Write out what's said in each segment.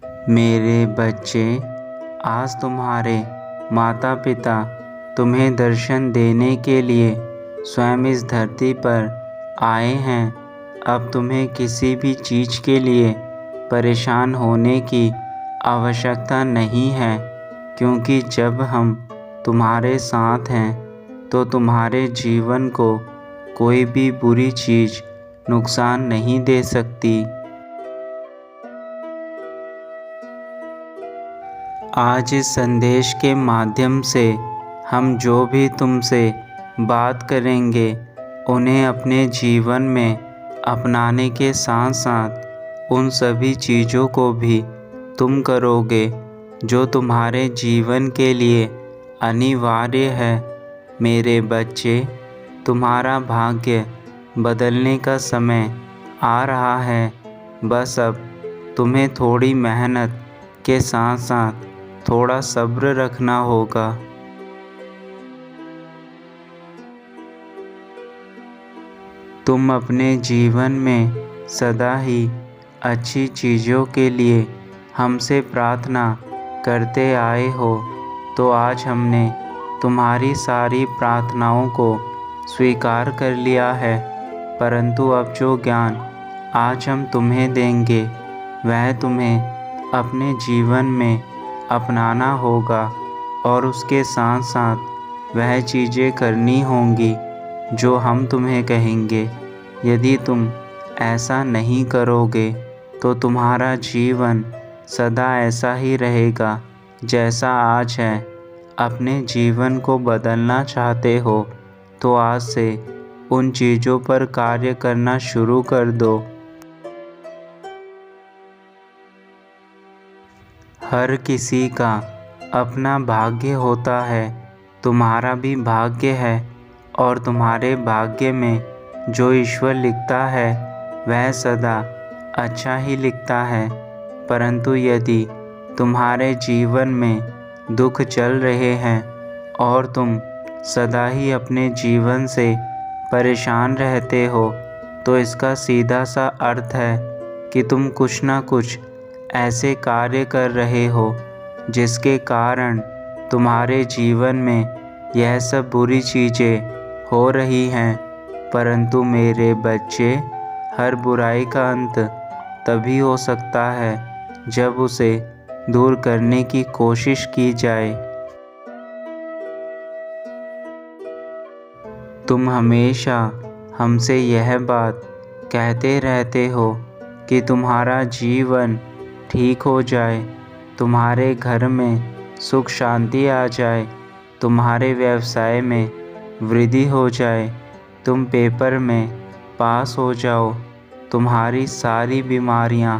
मेरे बच्चे, आज तुम्हारे माता पिता तुम्हें दर्शन देने के लिए स्वयं इस धरती पर आए हैं। अब तुम्हें किसी भी चीज़ के लिए परेशान होने की आवश्यकता नहीं है, क्योंकि जब हम तुम्हारे साथ हैं तो तुम्हारे जीवन को कोई भी बुरी चीज़ नुकसान नहीं दे सकती। आज इस संदेश के माध्यम से हम जो भी तुमसे बात करेंगे उन्हें अपने जीवन में अपनाने के साथ साथ उन सभी चीज़ों को भी तुम करोगे जो तुम्हारे जीवन के लिए अनिवार्य है। मेरे बच्चे, तुम्हारा भाग्य बदलने का समय आ रहा है। बस अब तुम्हें थोड़ी मेहनत के साथ साथ थोड़ा सब्र रखना होगा। तुम अपने जीवन में सदा ही अच्छी चीज़ों के लिए हमसे प्रार्थना करते आए हो, तो आज हमने तुम्हारी सारी प्रार्थनाओं को स्वीकार कर लिया है। परंतु अब जो ज्ञान आज हम तुम्हें देंगे वह तुम्हें अपने जीवन में अपनाना होगा और उसके साथ साथ वह चीज़ें करनी होंगी जो हम तुम्हें कहेंगे। यदि तुम ऐसा नहीं करोगे तो तुम्हारा जीवन सदा ऐसा ही रहेगा जैसा आज है। अपने जीवन को बदलना चाहते हो तो आज से उन चीज़ों पर कार्य करना शुरू कर दो। हर किसी का अपना भाग्य होता है, तुम्हारा भी भाग्य है और तुम्हारे भाग्य में जो ईश्वर लिखता है वह सदा अच्छा ही लिखता है। परंतु यदि तुम्हारे जीवन में दुख चल रहे हैं और तुम सदा ही अपने जीवन से परेशान रहते हो, तो इसका सीधा सा अर्थ है कि तुम कुछ ना कुछ ऐसे कार्य कर रहे हो जिसके कारण तुम्हारे जीवन में यह सब बुरी चीज़ें हो रही हैं। परंतु मेरे बच्चे, हर बुराई का अंत तभी हो सकता है जब उसे दूर करने की कोशिश की जाए। तुम हमेशा हमसे यह बात कहते रहते हो कि तुम्हारा जीवन ठीक हो जाए, तुम्हारे घर में सुख शांति आ जाए, तुम्हारे व्यवसाय में वृद्धि हो जाए, तुम पेपर में पास हो जाओ, तुम्हारी सारी बीमारियां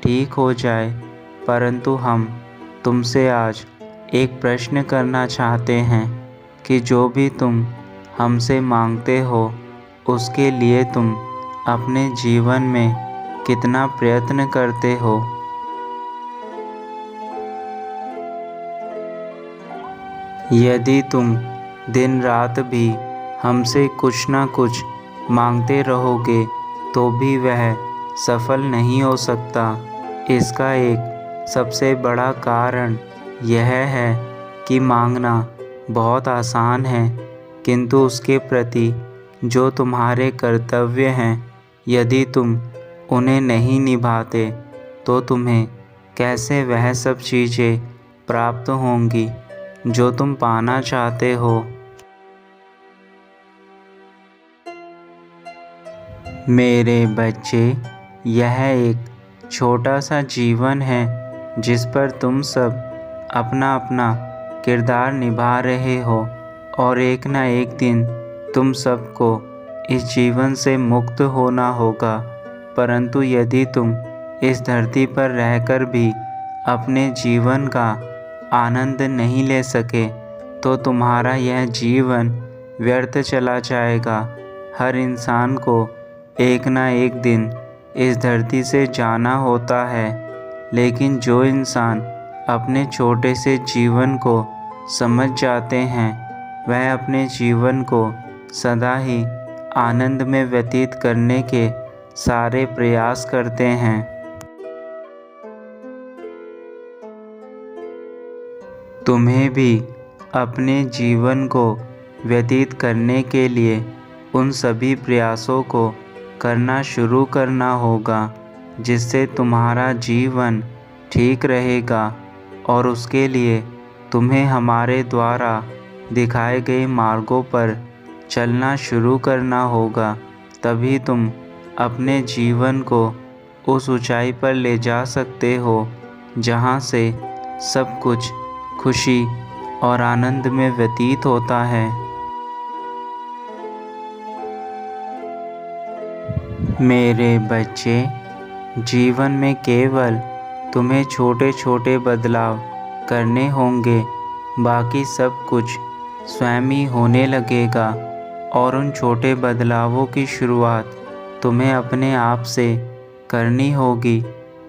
ठीक हो जाए। परंतु हम तुमसे आज एक प्रश्न करना चाहते हैं कि जो भी तुम हमसे मांगते हो उसके लिए तुम अपने जीवन में कितना प्रयत्न करते हो। यदि तुम दिन रात भी हमसे कुछ ना कुछ मांगते रहोगे तो भी वह सफल नहीं हो सकता। इसका एक सबसे बड़ा कारण यह है कि मांगना बहुत आसान है, किंतु उसके प्रति जो तुम्हारे कर्तव्य हैं, यदि तुम उन्हें नहीं निभाते तो तुम्हें कैसे वह सब चीज़ें प्राप्त होंगी जो तुम पाना चाहते हो। मेरे बच्चे, यह एक छोटा सा जीवन है जिस पर तुम सब अपना अपना किरदार निभा रहे हो और एक ना एक दिन तुम सबको इस जीवन से मुक्त होना होगा। परंतु यदि तुम इस धरती पर रहकर भी अपने जीवन का आनंद नहीं ले सके तो तुम्हारा यह जीवन व्यर्थ चला जाएगा। हर इंसान को एक ना एक दिन इस धरती से जाना होता है, लेकिन जो इंसान अपने छोटे से जीवन को समझ जाते हैं वह अपने जीवन को सदा ही आनंद में व्यतीत करने के सारे प्रयास करते हैं। तुम्हें भी अपने जीवन को व्यतीत करने के लिए उन सभी प्रयासों को करना शुरू करना होगा जिससे तुम्हारा जीवन ठीक रहेगा, और उसके लिए तुम्हें हमारे द्वारा दिखाए गए मार्गों पर चलना शुरू करना होगा। तभी तुम अपने जीवन को उस ऊंचाई पर ले जा सकते हो जहाँ से सब कुछ खुशी और आनंद में व्यतीत होता है। मेरे बच्चे, जीवन में केवल तुम्हें छोटे छोटे बदलाव करने होंगे, बाकी सब कुछ स्वयं ही होने लगेगा। और उन छोटे बदलावों की शुरुआत तुम्हें अपने आप से करनी होगी।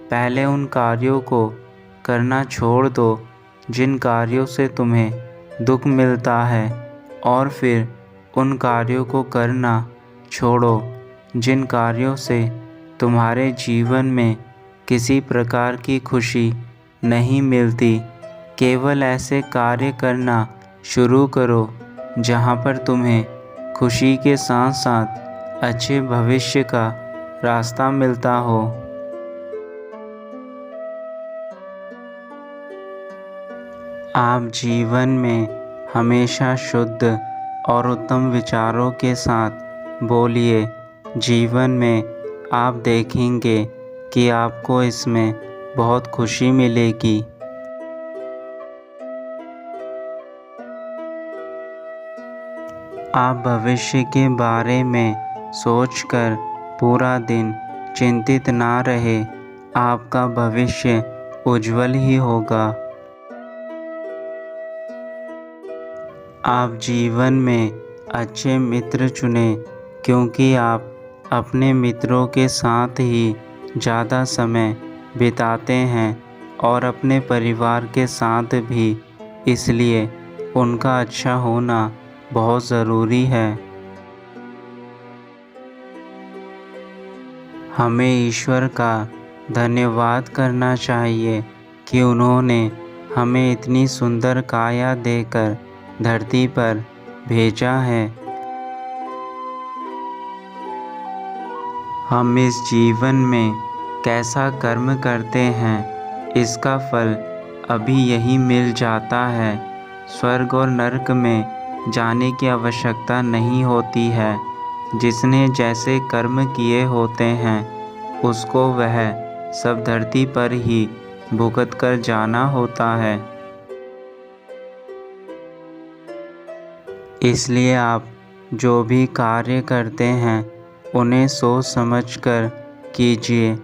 पहले उन कार्यों को करना छोड़ दो जिन कार्यों से तुम्हें दुख मिलता है, और फिर उन कार्यों को करना छोड़ो जिन कार्यों से तुम्हारे जीवन में किसी प्रकार की खुशी नहीं मिलती। केवल ऐसे कार्य करना शुरू करो जहाँ पर तुम्हें खुशी के साथ साथ अच्छे भविष्य का रास्ता मिलता हो। आप जीवन में हमेशा शुद्ध और उत्तम विचारों के साथ बोलिए। जीवन में आप देखेंगे कि आपको इसमें बहुत खुशी मिलेगी। आप भविष्य के बारे में सोचकर पूरा दिन चिंतित ना रहे। आपका भविष्य उज्जवल ही होगा। आप जीवन में अच्छे मित्र चुनें, क्योंकि आप अपने मित्रों के साथ ही ज़्यादा समय बिताते हैं और अपने परिवार के साथ भी, इसलिए उनका अच्छा होना बहुत ज़रूरी है। हमें ईश्वर का धन्यवाद करना चाहिए कि उन्होंने हमें इतनी सुंदर काया देकर धरती पर भेजा है। हम इस जीवन में कैसा कर्म करते हैं, इसका फल अभी यही मिल जाता है। स्वर्ग और नरक में जाने की आवश्यकता नहीं होती है। जिसने जैसे कर्म किए होते हैं उसको वह सब धरती पर ही भुगत कर जाना होता है। इसलिए आप जो भी कार्य करते हैं उन्हें सोच समझकर कीजिए।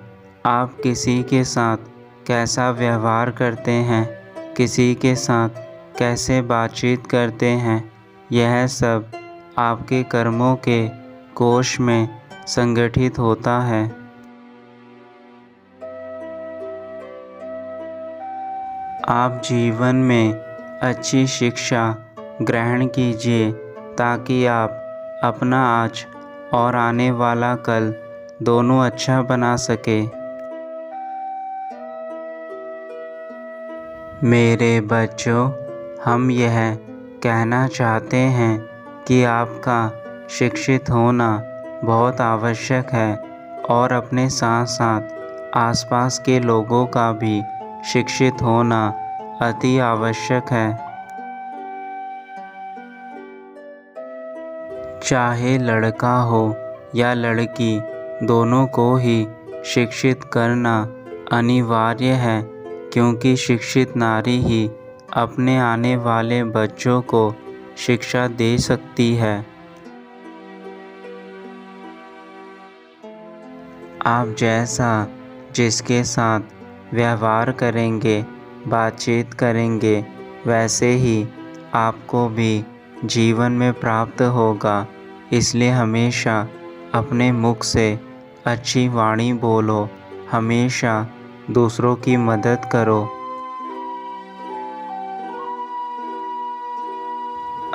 आप किसी के साथ कैसा व्यवहार करते हैं, किसी के साथ कैसे बातचीत करते हैं, यह सब आपके कर्मों के कोश में संगठित होता है। आप जीवन में अच्छी शिक्षा ग्रहण कीजिए ताकि आप अपना आज और आने वाला कल दोनों अच्छा बना सके। मेरे बच्चों, हम यह कहना चाहते हैं कि आपका शिक्षित होना बहुत आवश्यक है और अपने साथ साथ आसपास के लोगों का भी शिक्षित होना अति आवश्यक है। चाहे लड़का हो या लड़की, दोनों को ही शिक्षित करना अनिवार्य है, क्योंकि शिक्षित नारी ही अपने आने वाले बच्चों को शिक्षा दे सकती है। आप जैसा जिसके साथ व्यवहार करेंगे, बातचीत करेंगे, वैसे ही आपको भी जीवन में प्राप्त होगा। इसलिए हमेशा अपने मुख से अच्छी वाणी बोलो, हमेशा दूसरों की मदद करो।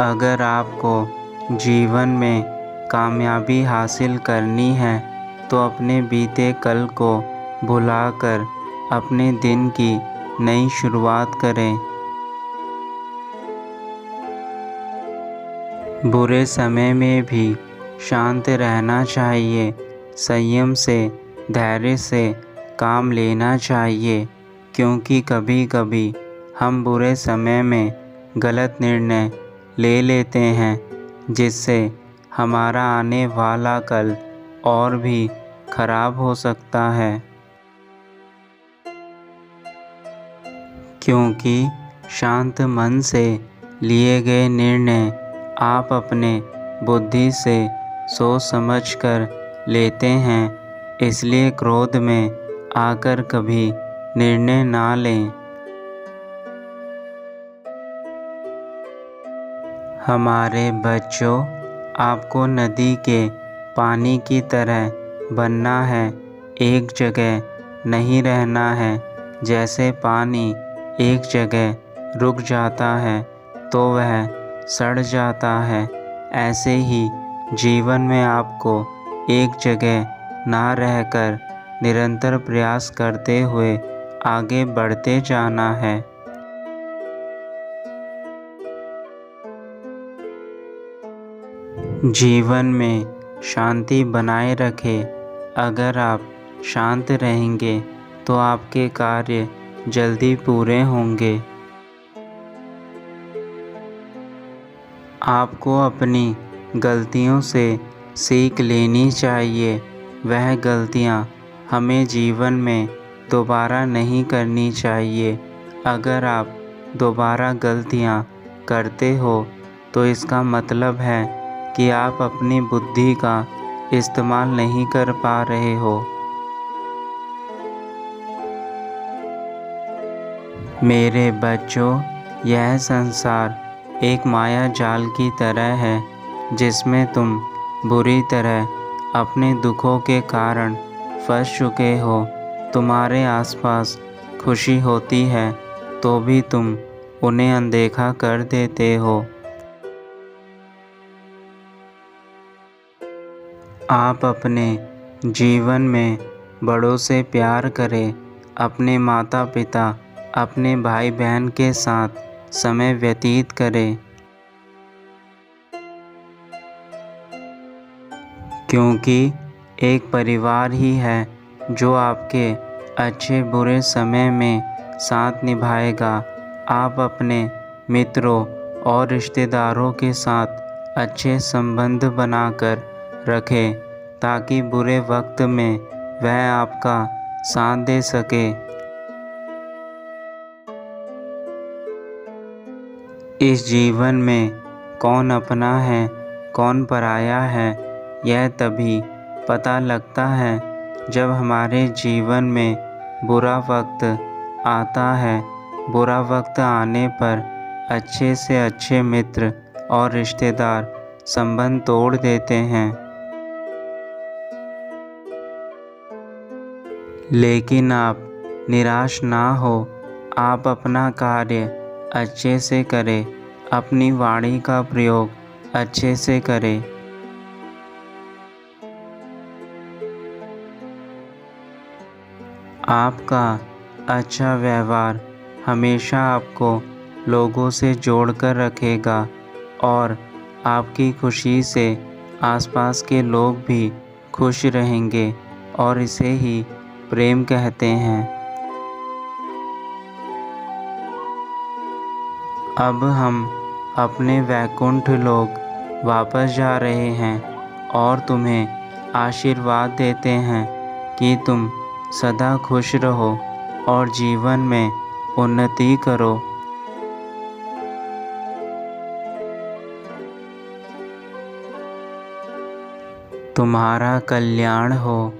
अगर आपको जीवन में कामयाबी हासिल करनी है तो अपने बीते कल को भुलाकर अपने दिन की नई शुरुआत करें। बुरे समय में भी शांत रहना चाहिए, संयम से, धैर्य से काम लेना चाहिए, क्योंकि कभी कभी हम बुरे समय में गलत निर्णय ले लेते हैं, जिससे हमारा आने वाला कल और भी खराब हो सकता है। क्योंकि शांत मन से लिए गए निर्णय आप अपने बुद्धि से सोच समझ कर लेते हैं, इसलिए क्रोध में आकर कभी निर्णय ना लें। हमारे बच्चों, आपको नदी के पानी की तरह बनना है, एक जगह नहीं रहना है। जैसे पानी एक जगह रुक जाता है तो वह सड़ जाता है, ऐसे ही जीवन में आपको एक जगह ना रहकर निरंतर प्रयास करते हुए आगे बढ़ते जाना है। जीवन में शांति बनाए रखें। अगर आप शांत रहेंगे तो आपके कार्य जल्दी पूरे होंगे। आपको अपनी गलतियों से सीख लेनी चाहिए। वह गलतियां हमें जीवन में दोबारा नहीं करनी चाहिए। अगर आप दोबारा गलतियां करते हो तो इसका मतलब है कि आप अपनी बुद्धि का इस्तेमाल नहीं कर पा रहे हो। मेरे बच्चों, यह संसार एक माया जाल की तरह है, जिसमें तुम बुरी तरह अपने दुखों के कारण फंस चुके हो। तुम्हारे आसपास खुशी होती है तो भी तुम उन्हें अनदेखा कर देते हो। आप अपने जीवन में बड़ों से प्यार करें, अपने माता पिता, अपने भाई बहन के साथ समय व्यतीत करें, क्योंकि एक परिवार ही है जो आपके अच्छे बुरे समय में साथ निभाएगा। आप अपने मित्रों और रिश्तेदारों के साथ अच्छे संबंध बनाकर रखें, ताकि बुरे वक्त में वह आपका साथ दे सके। इस जीवन में कौन अपना है, कौन पराया है, यह तभी पता लगता है जब हमारे जीवन में बुरा वक्त आता है। बुरा वक्त आने पर अच्छे से अच्छे मित्र और रिश्तेदार संबंध तोड़ देते हैं। लेकिन आप निराश ना हो, आप अपना कार्य अच्छे से करें, अपनी वाणी का प्रयोग अच्छे से करें। आपका अच्छा व्यवहार हमेशा आपको लोगों से जोड़कर रखेगा और आपकी खुशी से आसपास के लोग भी खुश रहेंगे, और इसे ही प्रेम कहते हैं। अब हम अपने वैकुंठ लोक वापस जा रहे हैं और तुम्हें आशीर्वाद देते हैं कि तुम सदा खुश रहो और जीवन में उन्नति करो। तुम्हारा कल्याण हो।